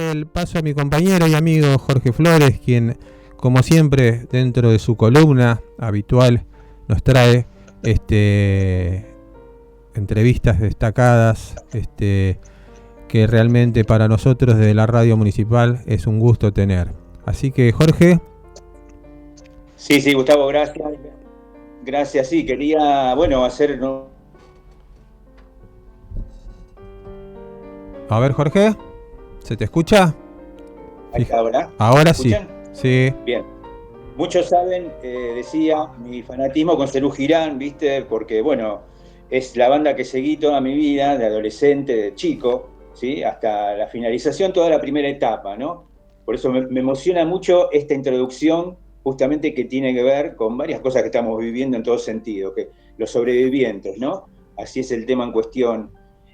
darle el paso a mi compañero y amigo Jorge Flores, quien, como siempre, dentro de su columna habitual, nos trae entrevistas destacadas, que realmente para nosotros desde la radio municipal es un gusto tener. Así que, Jorge. Sí, Gustavo, gracias. Gracias, sí, quería, hacer... A ver, Jorge, ¿se te escucha? Ahora sí. Sí. Bien. Muchos saben, decía, mi fanatismo con Serú Girán, ¿viste? Porque, es la banda que seguí toda mi vida, de adolescente, de chico, ¿sí? Hasta la finalización, toda la primera etapa, ¿no? Por eso me emociona mucho esta introducción, justamente que tiene que ver con varias cosas que estamos viviendo en todo sentido, que los sobrevivientes, ¿no? Así es el tema en cuestión.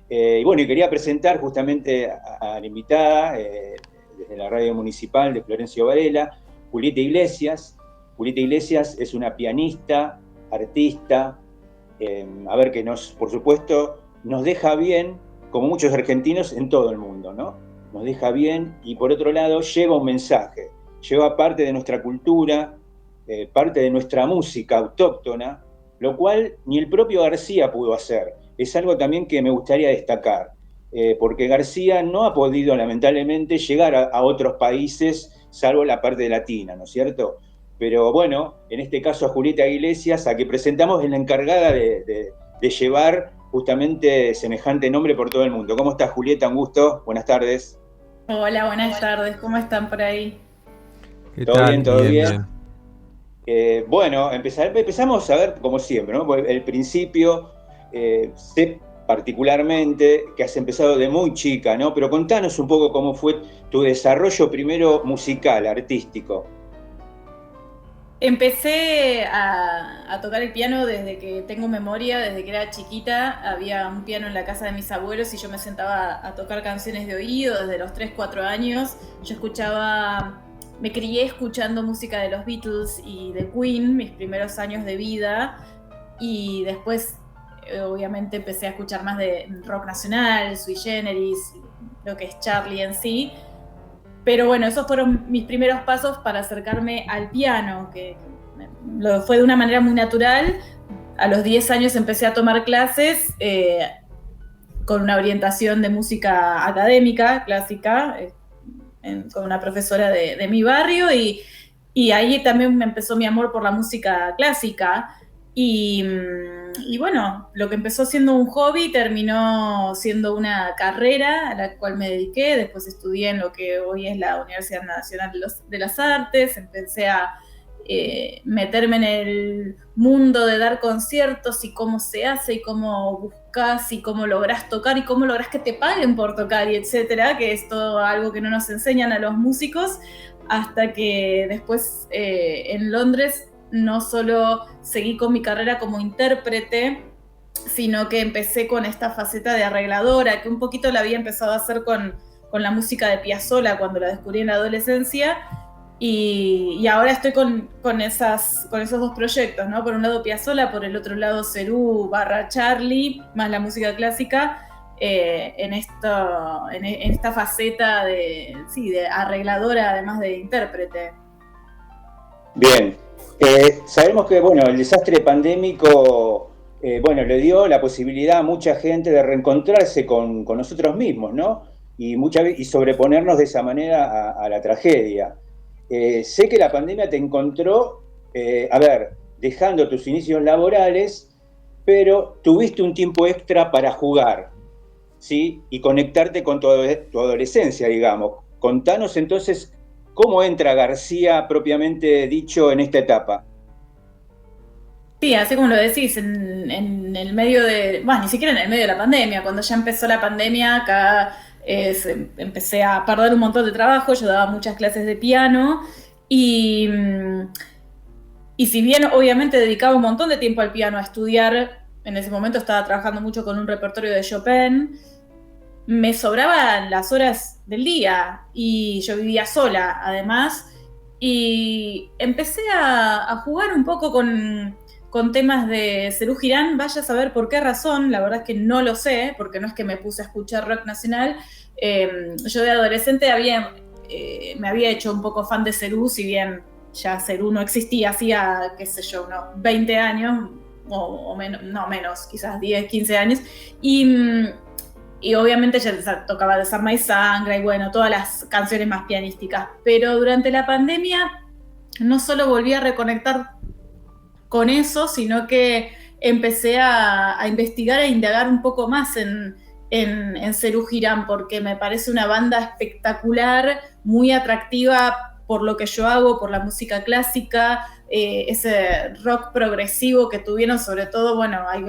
Y quería presentar justamente a la invitada, desde la radio municipal de Florencio Varela, Julieta Iglesias. Julieta Iglesias es una pianista, artista, que por supuesto, nos deja bien, como muchos argentinos en todo el mundo, ¿no? Nos deja bien y por otro lado lleva un mensaje, lleva parte de nuestra cultura, parte de nuestra música autóctona, lo cual ni el propio García pudo hacer. Es algo también que me gustaría destacar, porque García no ha podido, lamentablemente, llegar a otros países, salvo la parte latina, ¿no es cierto? Pero en este caso a Julieta Iglesias, a que presentamos, es la encargada de llevar justamente semejante nombre por todo el mundo. ¿Cómo estás, Julieta? Un gusto. Buenas tardes. Hola, buenas tardes. ¿Cómo están por ahí? ¿Todo bien? ¿Todo bien? Empezamos a ver, como siempre, ¿no? El principio, sé particularmente que has empezado de muy chica, ¿no? Pero contanos un poco cómo fue tu desarrollo primero musical, artístico. Empecé a tocar el piano desde que tengo memoria, desde que era chiquita. Había un piano en la casa de mis abuelos y yo me sentaba a tocar canciones de oído desde los 3, 4 años. Me crié escuchando música de los Beatles y de Queen, mis primeros años de vida, y después obviamente empecé a escuchar más de rock nacional, Sui Generis, lo que es Charlie en sí. Pero esos fueron mis primeros pasos para acercarme al piano, que fue de una manera muy natural. A los 10 años empecé a tomar clases con una orientación de música académica, clásica, con una profesora de mi barrio, y ahí también me empezó mi amor por la música clásica. Y lo que empezó siendo un hobby terminó siendo una carrera a la cual me dediqué. Después estudié en lo que hoy es la Universidad Nacional de las Artes. Empecé a meterme en el mundo de dar conciertos y cómo se hace y cómo buscas y cómo lográs tocar y cómo lográs que te paguen por tocar y etcétera, que es todo algo que no nos enseñan a los músicos, hasta que después en Londres no solo seguí con mi carrera como intérprete, sino que empecé con esta faceta de arregladora, que un poquito la había empezado a hacer con la música de Piazzolla cuando la descubrí en la adolescencia, y ahora estoy con esos dos proyectos, ¿no? Por un lado Piazzolla, por el otro lado Serú / Charlie, más la música clásica, en esta faceta de arregladora, además de intérprete. Bien. Sabemos que el desastre pandémico le dio la posibilidad a mucha gente de reencontrarse con nosotros mismos, ¿no? Y sobreponernos de esa manera a la tragedia. Sé que la pandemia te encontró, dejando tus inicios laborales, pero tuviste un tiempo extra para jugar, ¿sí? Y conectarte con tu adolescencia, digamos. Contanos entonces, ¿cómo entra García, propiamente dicho, en esta etapa? Sí, así como lo decís, en el medio de... ni siquiera en el medio de la pandemia. Cuando ya empezó la pandemia, acá empecé a perder un montón de trabajo. Yo daba muchas clases de piano y si bien obviamente dedicaba un montón de tiempo al piano, a estudiar, en ese momento estaba trabajando mucho con un repertorio de Chopin, me sobraban las horas del día y yo vivía sola, además, y empecé a jugar un poco con temas de Serú Girán. Vaya a saber por qué razón, la verdad es que no lo sé, porque no es que me puse a escuchar rock nacional, Yo de adolescente me había hecho un poco fan de Serú, si bien ya Serú no existía, hacía, qué sé yo, unos 20 años, o menos, no menos, quizás 10, 15 años, y obviamente ya tocaba Desarma y Sangra, y bueno, todas las canciones más pianísticas, pero durante la pandemia no solo volví a reconectar con eso, sino que empecé a investigar e indagar un poco más en Serú Girán, porque me parece una banda espectacular, muy atractiva por lo que yo hago, por la música clásica, ese rock progresivo que tuvieron, sobre todo, bueno, hay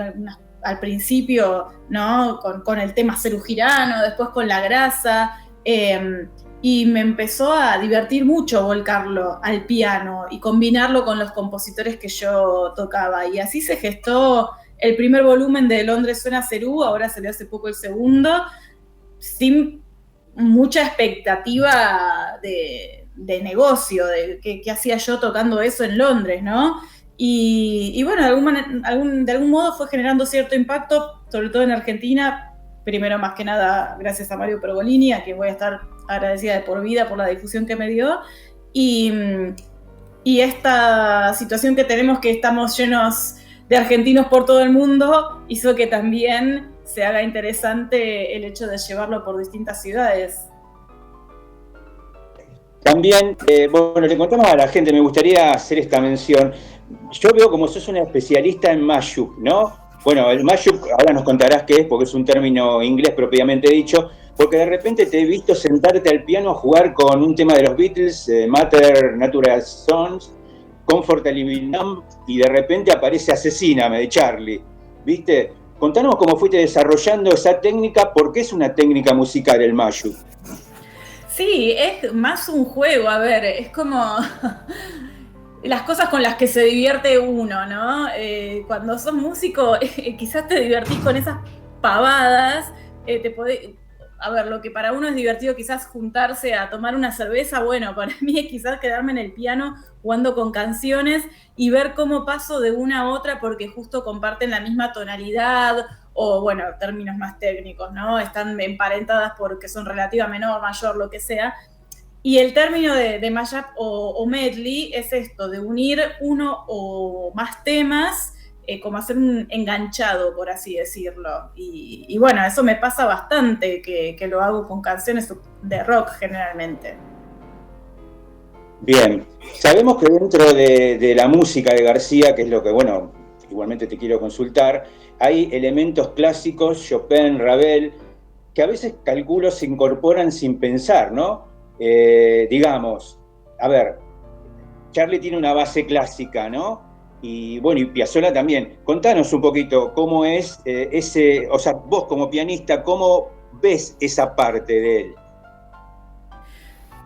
al principio, ¿no? Con el tema Serú Girán, después con La Grasa, y me empezó a divertir mucho volcarlo al piano y combinarlo con los compositores que yo tocaba, y así se gestó el primer volumen de Londres suena Serú, ahora salió hace poco el segundo, sin mucha expectativa de negocio, de qué hacía yo tocando eso en Londres, ¿no? Y bueno, de algún modo fue generando cierto impacto, sobre todo en Argentina, primero más que nada gracias a Mario Pergolini, a quien voy a estar agradecida de por vida por la difusión que me dio, y esta situación que tenemos, que estamos llenos de argentinos por todo el mundo, hizo que también se haga interesante el hecho de llevarlo por distintas ciudades. También, bueno, le contamos a la gente, me gustaría hacer esta mención. Yo veo como sos una especialista en mashup, ¿no? Bueno, el mashup, ahora nos contarás qué es, porque es un término inglés propiamente dicho, porque de repente te he visto sentarte al piano a jugar con un tema de los Beatles, Matter, Natural Songs, Comfortably Numb, y de repente aparece Asesíname de Charlie, ¿viste? Contanos cómo fuiste desarrollando esa técnica, porque es una técnica musical el mashup. Sí, es más un juego, a ver, es como las cosas con las que se divierte uno, ¿no? Cuando sos músico, quizás te divertís con esas pavadas, a ver, lo que para uno es divertido quizás juntarse a tomar una cerveza, bueno, para mí es quizás quedarme en el piano jugando con canciones y ver cómo paso de una a otra porque justo comparten la misma tonalidad o, bueno, términos más técnicos, ¿no? Están emparentadas porque son relativa menor, mayor, lo que sea. Y el término de mashup o medley es esto, de unir uno o más temas, como hacer un enganchado, por así decirlo. Y bueno, eso me pasa bastante, que lo hago con canciones de rock generalmente. Bien, sabemos que dentro de la música de García, que es lo que, bueno, igualmente te quiero consultar, hay elementos clásicos, Chopin, Ravel, que a veces calculo se incorporan sin pensar, ¿no? Digamos, a ver, Charlie tiene una base clásica, ¿no? Y bueno, y Piazzolla también. Contanos un poquito cómo es ese, o sea, vos como pianista, ¿cómo ves esa parte de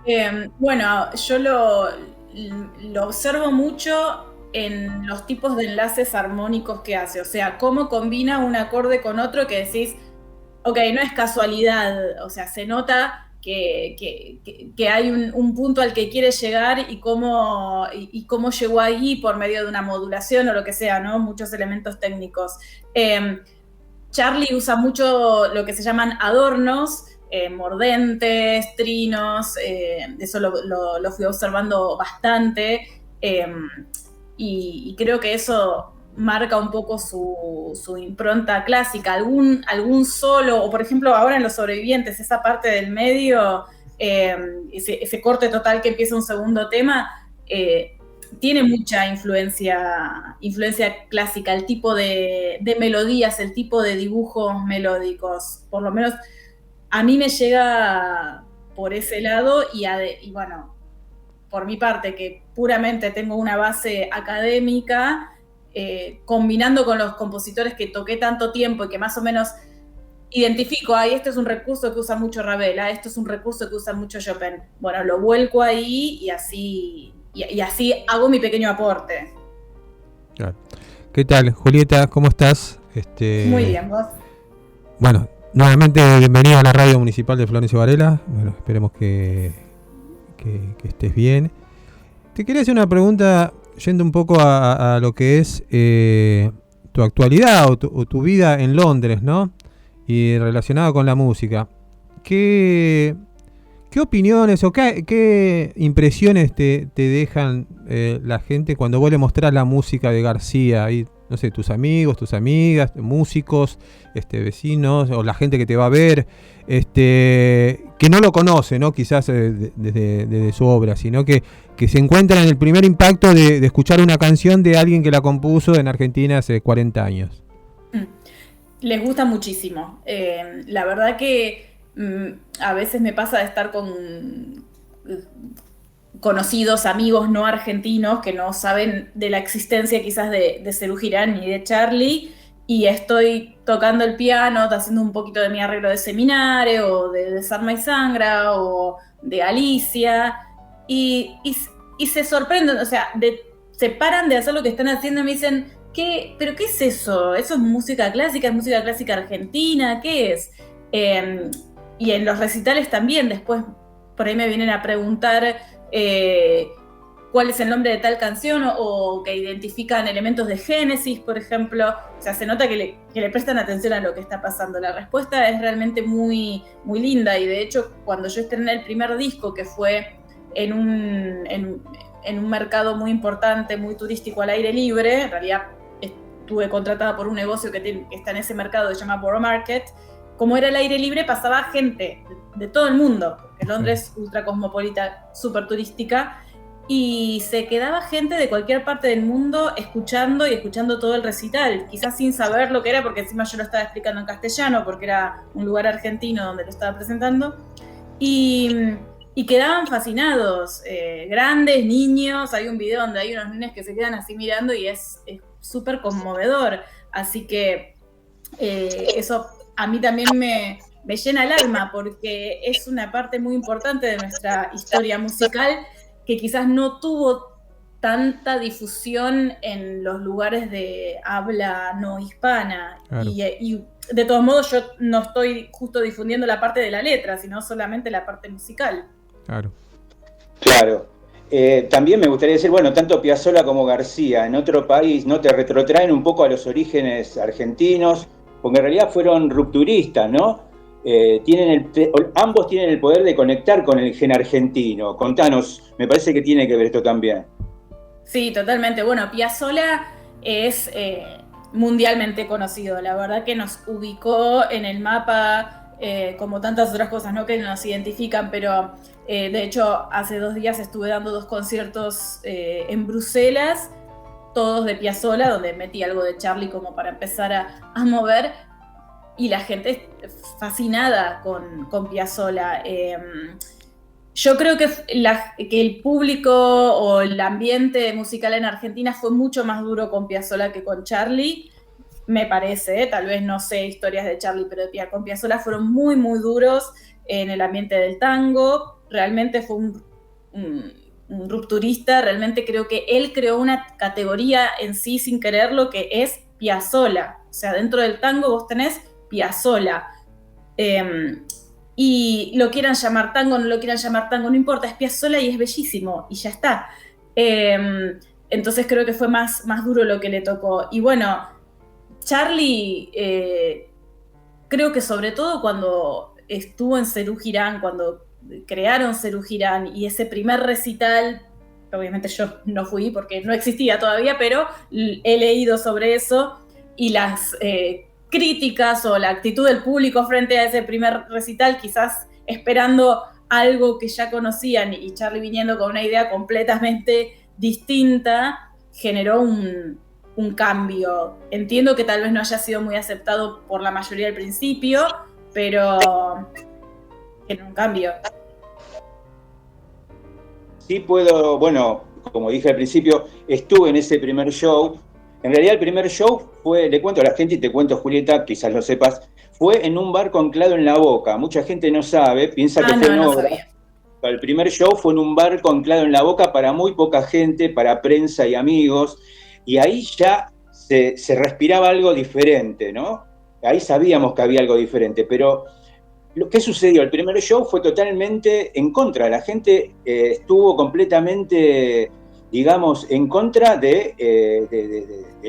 él? Bueno, yo lo observo mucho en los tipos de enlaces armónicos que hace, o sea, cómo combina un acorde con otro que decís, ok, no es casualidad, o sea, se nota que hay un punto al que quiere llegar y cómo llegó ahí por medio de una modulación o lo que sea, ¿no? Muchos elementos técnicos. Charlie usa mucho lo que se llaman adornos, mordentes, trinos, eso lo fui observando bastante, y creo que eso marca un poco su impronta clásica, algún solo, o por ejemplo ahora en Los Sobrevivientes, esa parte del medio, ese corte total que empieza un segundo tema, tiene mucha influencia clásica, el tipo de melodías, el tipo de dibujos melódicos, por lo menos a mí me llega por ese lado y bueno, por mi parte, que puramente tengo una base académica, combinando con los compositores que toqué tanto tiempo y que más o menos identifico, este es un recurso que usa mucho Ravel, esto es un recurso que usa mucho Chopin. Bueno, lo vuelco ahí y así hago mi pequeño aporte. Claro. ¿Qué tal, Julieta? ¿Cómo estás? Muy bien, ¿vos? Bueno, nuevamente bienvenida a la radio municipal de Florencio Varela. Bueno, esperemos que estés bien. Te quería hacer una pregunta yendo un poco a lo que es tu actualidad o tu vida en Londres, ¿no? Y relacionado con la música. ¿qué opiniones o qué impresiones te dejan la gente cuando vos le mostrás la música de García? Ahí, no sé, tus amigos, tus amigas, músicos, vecinos, o la gente que te va a ver, que no lo conoce, ¿no? Quizás desde su obra, sino que se encuentran en el primer impacto de escuchar una canción de alguien que la compuso en Argentina hace 40 años. Les gusta muchísimo. La verdad que a veces me pasa de estar con conocidos, amigos no argentinos que no saben de la existencia quizás de Serú Girán ni de Charly, y estoy tocando el piano, haciendo un poquito de mi arreglo de Seminare o de Desarma y Sangra o de Alicia, y se sorprenden, o sea, se paran de hacer lo que están haciendo y me dicen, ¿pero qué es eso? ¿Eso es música clásica? ¿Es música clásica argentina? ¿Qué es? Y en los recitales también, después por ahí me vienen a preguntar cuál es el nombre de tal canción o que identifican elementos de Génesis, por ejemplo. O sea, se nota que le prestan atención a lo que está pasando. La respuesta es realmente muy, muy linda, y de hecho cuando yo estrené el primer disco, que fue en un mercado muy importante, muy turístico, al aire libre, en realidad estuve contratada por un negocio que está en ese mercado que se llama Borough Market. Como era el aire libre, pasaba gente de todo el mundo, porque Londres es ultra cosmopolita, súper turística, y se quedaba gente de cualquier parte del mundo escuchando todo el recital, quizás sin saber lo que era, porque encima yo lo estaba explicando en castellano, porque era un lugar argentino donde lo estaba presentando, y quedaban fascinados, grandes, niños. Hay un video donde hay unos nenes que se quedan así mirando y es súper conmovedor, así que eso a mí también me llena el alma, porque es una parte muy importante de nuestra historia musical que quizás no tuvo tanta difusión en los lugares de habla no hispana. Claro. Y de todos modos yo no estoy justo difundiendo la parte de la letra, sino solamente la parte musical. Claro. También me gustaría decir, bueno, tanto Piazzolla como García en otro país no te retrotraen un poco a los orígenes argentinos, porque en realidad fueron rupturistas, ¿no? Ambos tienen el poder de conectar con el gen argentino. Contanos, me parece que tiene que ver esto también. Sí, totalmente. Bueno, Piazzolla es mundialmente conocido. La verdad que nos ubicó en el mapa, como tantas otras cosas, ¿no?, que nos identifican, pero de hecho hace 2 días estuve dando 2 conciertos en Bruselas, todos de Piazzolla, donde metí algo de Charly como para empezar a mover, y la gente fascinada con Piazzolla. Yo creo que el público o el ambiente musical en Argentina fue mucho más duro con Piazzolla que con Charly, me parece, tal vez no sé historias de Charly, pero con Piazzolla fueron muy, muy duros en el ambiente del tango. Realmente fue un rupturista, realmente creo que él creó una categoría en sí sin quererlo, que es Piazzolla. O sea, dentro del tango vos tenés Piazzolla. Y lo quieran llamar tango, no lo quieran llamar tango, no importa, es Piazzolla y es bellísimo, y ya está. Entonces creo que fue más duro lo que le tocó. Y bueno, Charly, creo que sobre todo cuando estuvo en Serú Girán, cuando crearon Serú Girán, y ese primer recital, obviamente yo no fui porque no existía todavía, pero he leído sobre eso, y las críticas o la actitud del público frente a ese primer recital, quizás esperando algo que ya conocían, y Charly viniendo con una idea completamente distinta, generó un cambio. Entiendo que tal vez no haya sido muy aceptado por la mayoría al principio, pero generó un cambio. Sí puedo, bueno, como dije al principio, estuve en ese primer show. En realidad el primer show fue, le cuento a la gente y te cuento, Julieta, quizás lo sepas, fue en un bar con clavo en la boca. Mucha gente no sabe, piensa que fue en obra. El primer show fue en un bar con clavo en la boca para muy poca gente, para prensa y amigos, y ahí ya se respiraba algo diferente, ¿no? Ahí sabíamos que había algo diferente, pero ¿qué sucedió? El primer show fue totalmente en contra. La gente estuvo completamente, digamos, en contra de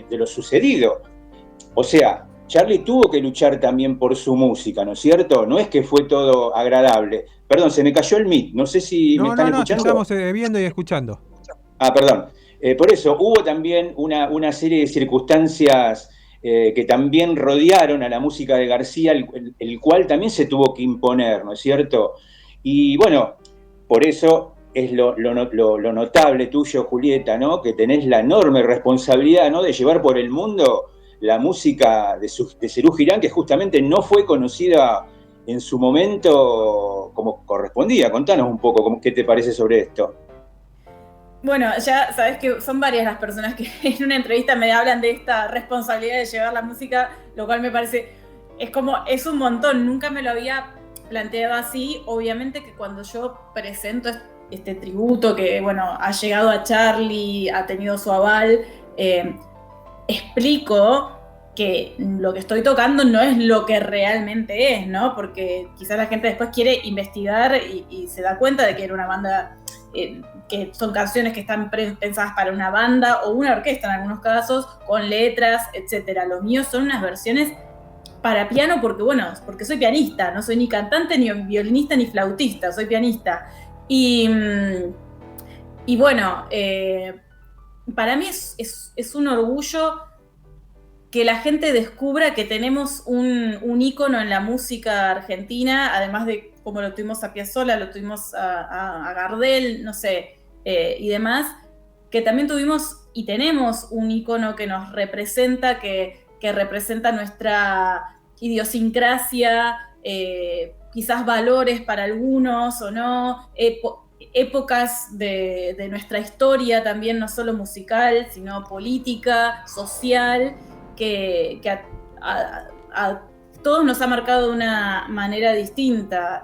lo sucedido. O sea, Charlie tuvo que luchar también por su música, ¿no es cierto? No es que fue todo agradable. Perdón, se me cayó el mic, no sé si me No, están no, no, te escuchando. estamos viendo y escuchando. Ah, perdón. Por eso, hubo también una serie de circunstancias que también rodearon a la música de García, el cual también se tuvo que imponer, ¿no es cierto? Y bueno, por eso es lo notable tuyo, Julieta, ¿no? Que tenés la enorme responsabilidad, ¿no? De llevar por el mundo la música de Serú Girán, que justamente no fue conocida en su momento como correspondía. Contanos un poco qué te parece sobre esto. Bueno, ya sabes que son varias las personas que en una entrevista me hablan de esta responsabilidad de llevar la música, lo cual me parece, es un montón, nunca me lo había planteado así. Obviamente que cuando yo presento este tributo que, bueno, ha llegado a Charlie, ha tenido su aval, explico que lo que estoy tocando no es lo que realmente es, ¿no? Porque quizás la gente después quiere investigar y se da cuenta de que era una banda, que son canciones que están pensadas para una banda o una orquesta en algunos casos, con letras, etcétera. Los míos son unas versiones para piano porque soy pianista, no soy ni cantante, ni violinista, ni flautista, soy pianista. Y bueno, para mí es un orgullo que la gente descubra que tenemos un ícono en la música argentina, además de como lo tuvimos a Piazzolla, lo tuvimos a Gardel, no sé, y demás, que también tuvimos y tenemos un ícono que nos representa, que representa nuestra idiosincrasia, quizás valores para algunos o no, épocas de nuestra historia también, no solo musical, sino política, social, que a todos nos ha marcado de una manera distinta.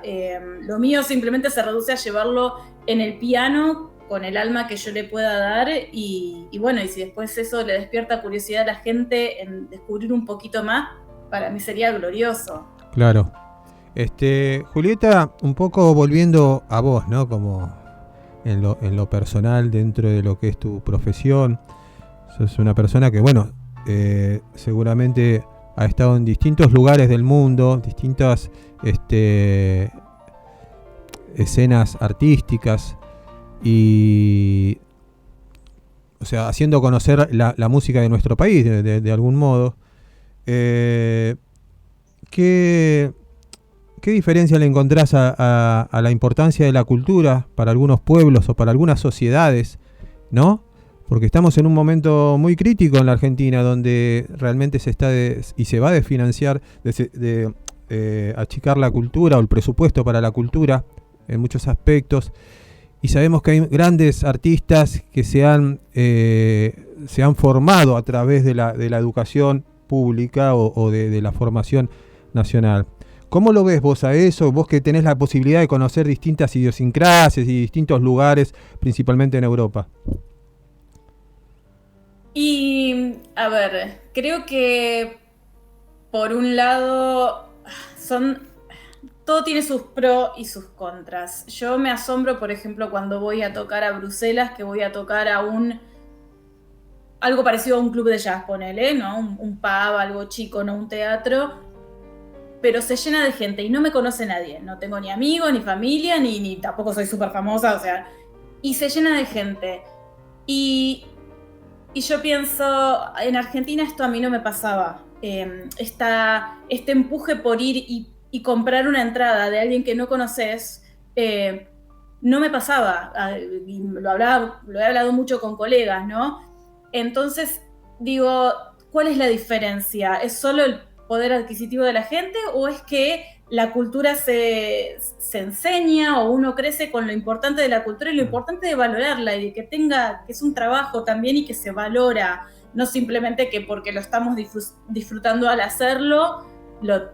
Lo mío simplemente se reduce a llevarlo en el piano con el alma que yo le pueda dar y bueno, y si después eso le despierta curiosidad a la gente en descubrir un poquito más, para mí sería glorioso. Claro. Julieta, un poco volviendo a vos, ¿no? Como en lo personal, dentro de lo que es tu profesión, sos una persona que, bueno, seguramente ha estado en distintos lugares del mundo, distintas escenas artísticas y, o sea, haciendo conocer la música de nuestro país de algún modo. ¿Qué diferencia le encontrás a la importancia de la cultura para algunos pueblos o para algunas sociedades, ¿no? Porque estamos en un momento muy crítico en la Argentina, donde realmente se está y se va a desfinanciar, achicar la cultura o el presupuesto para la cultura en muchos aspectos. Y sabemos que hay grandes artistas que se han formado a través de la educación pública o de la formación nacional. ¿Cómo lo ves vos a eso? Vos que tenés la posibilidad de conocer distintas idiosincrasias y distintos lugares, principalmente en Europa. Y, a ver, creo que por un lado todo tiene sus pros y sus contras. Yo me asombro, por ejemplo, cuando voy a tocar a Bruselas, que voy a tocar a algo parecido a un club de jazz, ponele, ¿no? Un pub, algo chico, no un teatro, pero se llena de gente y no me conoce nadie. No tengo ni amigos, ni familia, ni tampoco soy súper famosa, o sea, y se llena de gente. Y yo pienso, en Argentina esto a mí no me pasaba. Este empuje por ir y comprar una entrada de alguien que no conoces, no me pasaba. Y lo he hablado mucho con colegas, ¿no? Entonces, digo, ¿cuál es la diferencia? ¿Es solo el poder adquisitivo de la gente o es que la cultura se enseña o uno crece con lo importante de la cultura y lo importante de valorarla y de que es un trabajo también y que se valora, no simplemente que porque lo estamos disfrutando al hacerlo, lo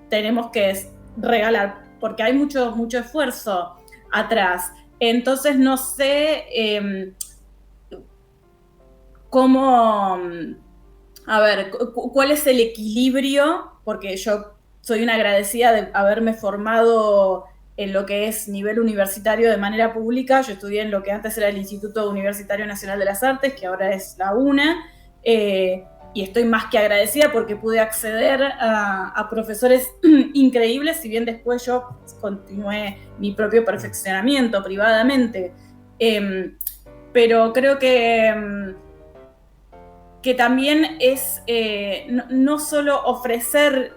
tenemos que regalar, porque hay mucho esfuerzo atrás. Entonces no sé cómo, a ver, cuál es el equilibrio, porque yo soy una agradecida de haberme formado en lo que es nivel universitario de manera pública. Yo estudié en lo que antes era el Instituto Universitario Nacional de las Artes, que ahora es la UNA, y estoy más que agradecida porque pude acceder a profesores increíbles, si bien después yo continué mi propio perfeccionamiento privadamente. Pero creo que también es no solo ofrecer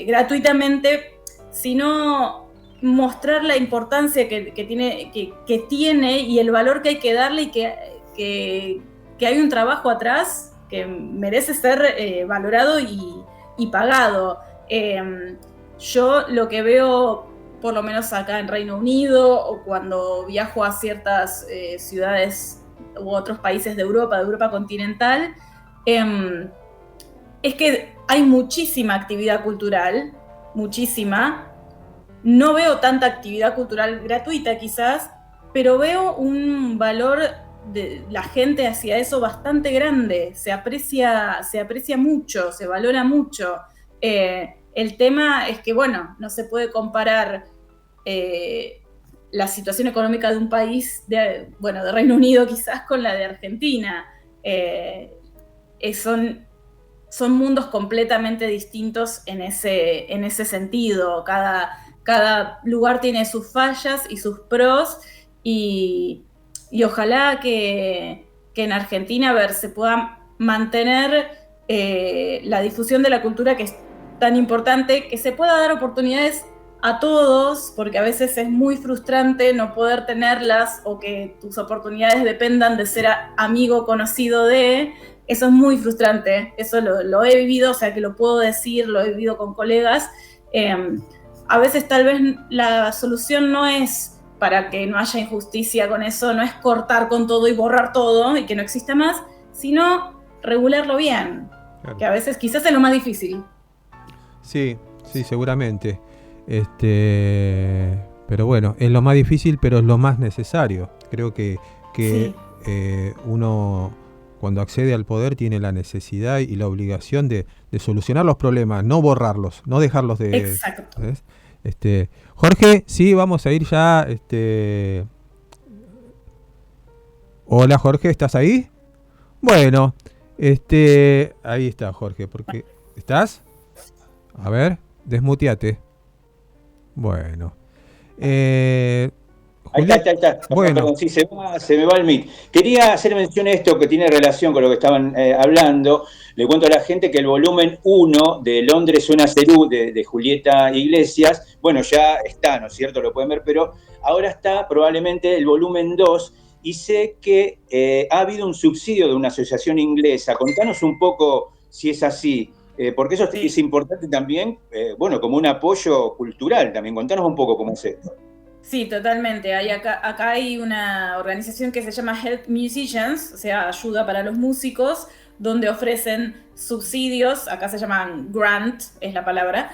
gratuitamente, sino mostrar la importancia que tiene y el valor que hay que darle, y que hay un trabajo atrás que merece ser valorado y pagado. Yo lo que veo, por lo menos acá en Reino Unido, o cuando viajo a ciertas ciudades u otros países de Europa continental, es que hay muchísima actividad cultural, muchísima. No veo tanta actividad cultural gratuita quizás, pero veo un valor de la gente hacia eso bastante grande. Se aprecia mucho, se valora mucho. El tema es que, bueno, no se puede comparar la situación económica de un país, de Reino Unido quizás, con la de Argentina. Son mundos completamente distintos en ese sentido. Cada lugar tiene sus fallas y sus pros, y ojalá que en Argentina, se pueda mantener la difusión de la cultura, que es tan importante, que se pueda dar oportunidades a todos, porque a veces es muy frustrante no poder tenerlas, o que tus oportunidades dependan de ser amigo conocido de. Eso es muy frustrante, eso lo he vivido, o sea que lo puedo decir, lo he vivido con colegas. A veces tal vez la solución no es, para que no haya injusticia con eso, no es cortar con todo y borrar todo y que no exista más, sino regularlo bien, claro. Que a veces quizás es lo más difícil. Sí, seguramente. Pero bueno, es lo más difícil, pero es lo más necesario. Creo que sí. Uno, cuando accede al poder, tiene la necesidad y la obligación de solucionar los problemas, no borrarlos, no dejarlos de... Exacto. ¿sabes? Jorge, sí, vamos a ir ya. Hola, Jorge, ¿estás ahí? Bueno, ahí está, Jorge, porque ¿estás? A ver, desmuteate. Bueno. Ahí está. Bueno. Perdón, sí, se me va el mic. Quería hacer mención a esto que tiene relación con lo que estaban hablando. Le cuento a la gente que el volumen 1 de Londres suena Cerú, de Julieta Iglesias, bueno, ya está, ¿no es cierto? Lo pueden ver, pero ahora está probablemente el volumen 2, y sé que ha habido un subsidio de una asociación inglesa. Contanos un poco si es así, porque eso es importante también, como un apoyo cultural también. Contanos un poco cómo es esto. Sí, totalmente. Acá hay una organización que se llama Help Musicians, o sea, ayuda para los músicos, donde ofrecen subsidios, acá se llaman grant, es la palabra,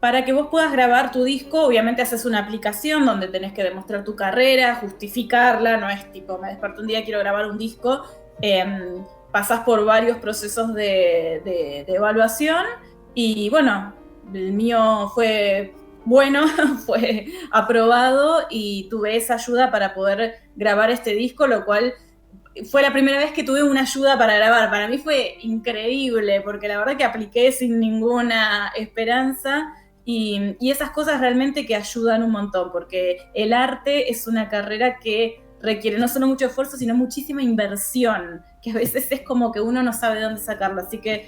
para que vos puedas grabar tu disco. Obviamente haces una aplicación donde tenés que demostrar tu carrera, justificarla, no es tipo, me desperté un día, quiero grabar un disco. Pasás por varios procesos de evaluación, y bueno, el mío fue... fue aprobado y tuve esa ayuda para poder grabar este disco, lo cual fue la primera vez que tuve una ayuda para grabar. Para mí fue increíble, porque la verdad que apliqué sin ninguna esperanza, y esas cosas realmente que ayudan un montón, porque el arte es una carrera que requiere no solo mucho esfuerzo, sino muchísima inversión, que a veces es como que uno no sabe de dónde sacarlo. Así que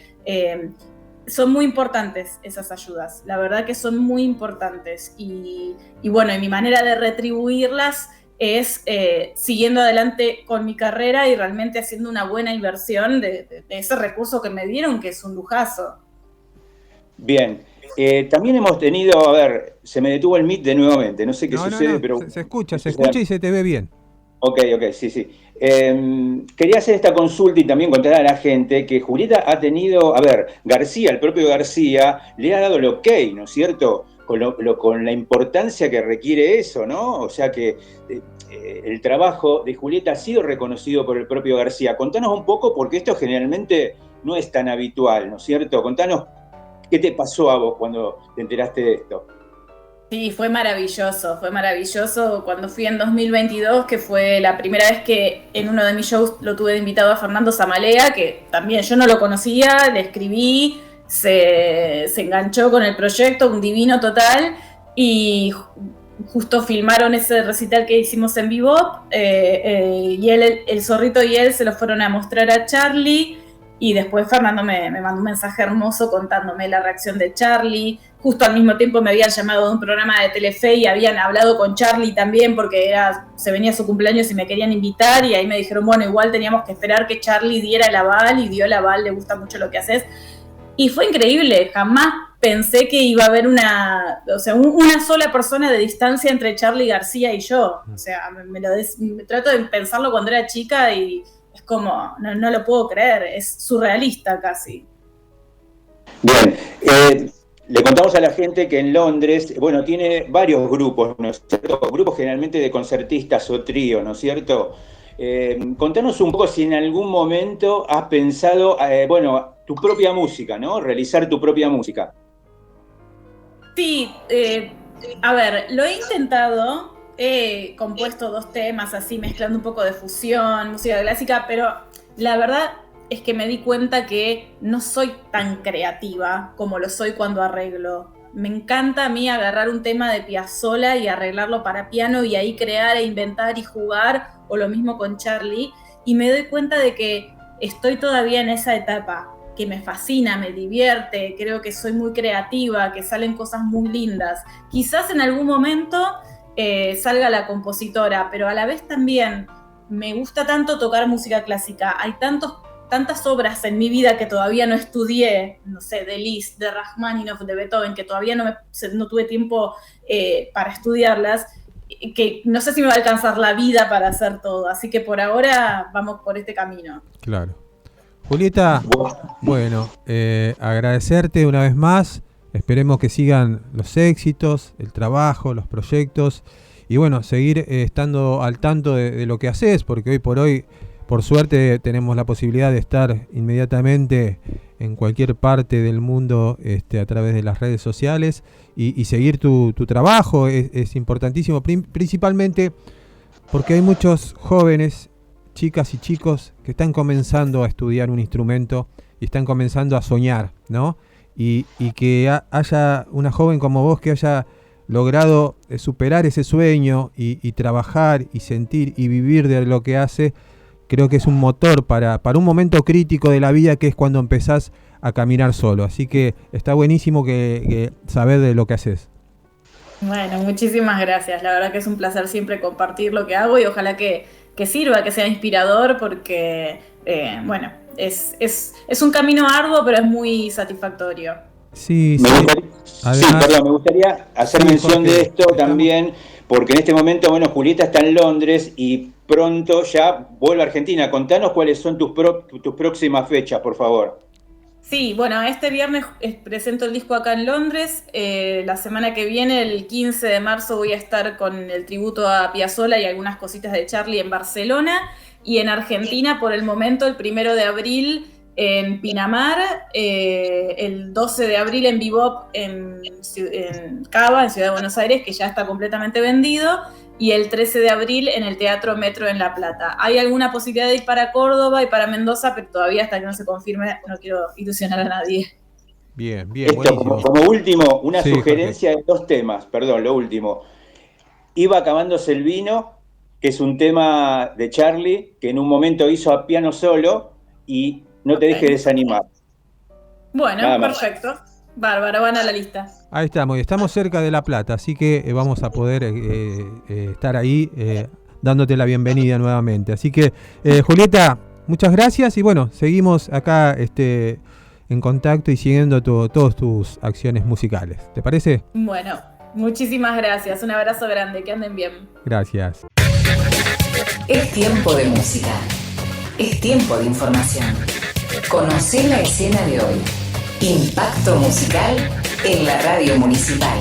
son muy importantes esas ayudas, la verdad que son muy importantes, y bueno, y mi manera de retribuirlas es siguiendo adelante con mi carrera y realmente haciendo una buena inversión de ese recurso que me dieron, que es un lujazo. Bien, también hemos tenido, se me detuvo el mic de nuevamente, no sé qué sucede, pero... Se escucha y se te ve bien. Ok, sí. Quería hacer esta consulta y también contar a la gente que Julieta ha tenido, García, el propio García, le ha dado el ok, ¿no es cierto? Con la importancia que requiere eso, ¿no? O sea que el trabajo de Julieta ha sido reconocido por el propio García. Contanos un poco, porque esto generalmente no es tan habitual, ¿no es cierto? Contanos qué te pasó a vos cuando te enteraste de esto. Sí, fue maravilloso cuando fui en 2022, que fue la primera vez que en uno de mis shows lo tuve de invitado a Fernando Zamalea, que también yo no lo conocía, le escribí, se enganchó con el proyecto, un divino total, y justo filmaron ese recital que hicimos en vivo, y él, el zorrito y él se lo fueron a mostrar a Charlie, y después Fernando me mandó un mensaje hermoso contándome la reacción de Charlie. Justo al mismo tiempo me habían llamado de un programa de Telefe y habían hablado con Charlie también porque se venía su cumpleaños y me querían invitar, y ahí me dijeron, bueno, igual teníamos que esperar que Charlie diera el aval, y dio el aval, le gusta mucho lo que haces. Y fue increíble, jamás pensé que iba a haber una sola persona de distancia entre Charlie García y yo. O sea, me trato de pensarlo cuando era chica y es como, no lo puedo creer, es surrealista casi. Bien, le contamos a la gente que en Londres, bueno, tiene varios grupos, ¿no es cierto? Grupos generalmente de concertistas o trío, ¿no es cierto? Contanos un poco si en algún momento has pensado, tu propia música, ¿no? Realizar tu propia música. Sí, a ver, lo he intentado, he compuesto 2 temas así, mezclando un poco de fusión, música clásica, pero la verdad es que me di cuenta que no soy tan creativa como lo soy cuando arreglo. Me encanta a mí agarrar un tema de Piazzolla y arreglarlo para piano y ahí crear e inventar y jugar, o lo mismo con Charlie, y me doy cuenta de que estoy todavía en esa etapa, que me fascina, me divierte, creo que soy muy creativa, que salen cosas muy lindas. Quizás en algún momento salga la compositora, pero a la vez también me gusta tanto tocar música clásica. Hay tantas obras en mi vida que todavía no estudié, no sé, de Liszt, de Rachmaninoff, de Beethoven, que todavía no tuve tiempo para estudiarlas, que no sé si me va a alcanzar la vida para hacer todo. Así que por ahora vamos por este camino. Claro. Julieta, bueno, agradecerte una vez más. Esperemos que sigan los éxitos, el trabajo, los proyectos y bueno, seguir estando al tanto de lo que haces, porque hoy por hoy, por suerte, tenemos la posibilidad de estar inmediatamente en cualquier parte del mundo a través de las redes sociales y seguir tu trabajo. Es importantísimo, principalmente porque hay muchos jóvenes, chicas y chicos que están comenzando a estudiar un instrumento y están comenzando a soñar, ¿no? Y que haya una joven como vos que haya logrado superar ese sueño y trabajar y sentir y vivir de lo que hace, creo que es un motor para un momento crítico de la vida, que es cuando empezás a caminar solo. Así que está buenísimo que saber de lo que haces. Bueno, muchísimas gracias. La verdad que es un placer siempre compartir lo que hago y ojalá que sirva, que sea inspirador, porque, es un camino arduo, pero es muy satisfactorio. Sí, me gustaría hacer mención de esto también, porque en este momento, bueno, Julieta está en Londres y pronto ya vuelve a Argentina. Contanos cuáles son tus próximas fechas, por favor. Sí, bueno, este viernes presento el disco acá en Londres. La semana que viene, el 15 de marzo, voy a estar con el tributo a Piazzolla y algunas cositas de Charlie en Barcelona. Y en Argentina, por el momento, el 1 de abril en Pinamar, el 12 de abril en Bebop en Cava, en Ciudad de Buenos Aires, que ya está completamente vendido, y el 13 de abril en el Teatro Metro en La Plata. Hay alguna posibilidad de ir para Córdoba y para Mendoza, pero todavía hasta que no se confirme no quiero ilusionar a nadie. Bien, Esto, como último, una sugerencia de 2 temas, perdón, lo último. Iba acabándose el vino, que es un tema de Charlie, que en un momento hizo a piano solo, y no te dejes desanimar. Bueno, perfecto. Bárbaro, van a la lista. Ahí estamos cerca de La Plata, así que vamos a poder estar ahí dándote la bienvenida nuevamente. Así que, Julieta, muchas gracias y bueno, seguimos acá en contacto y siguiendo todas tus acciones musicales. ¿Te parece? Bueno, muchísimas gracias. Un abrazo grande, que anden bien. Gracias. Es tiempo de música. Es tiempo de información. Conocé la escena de hoy. Impacto musical en la radio municipal.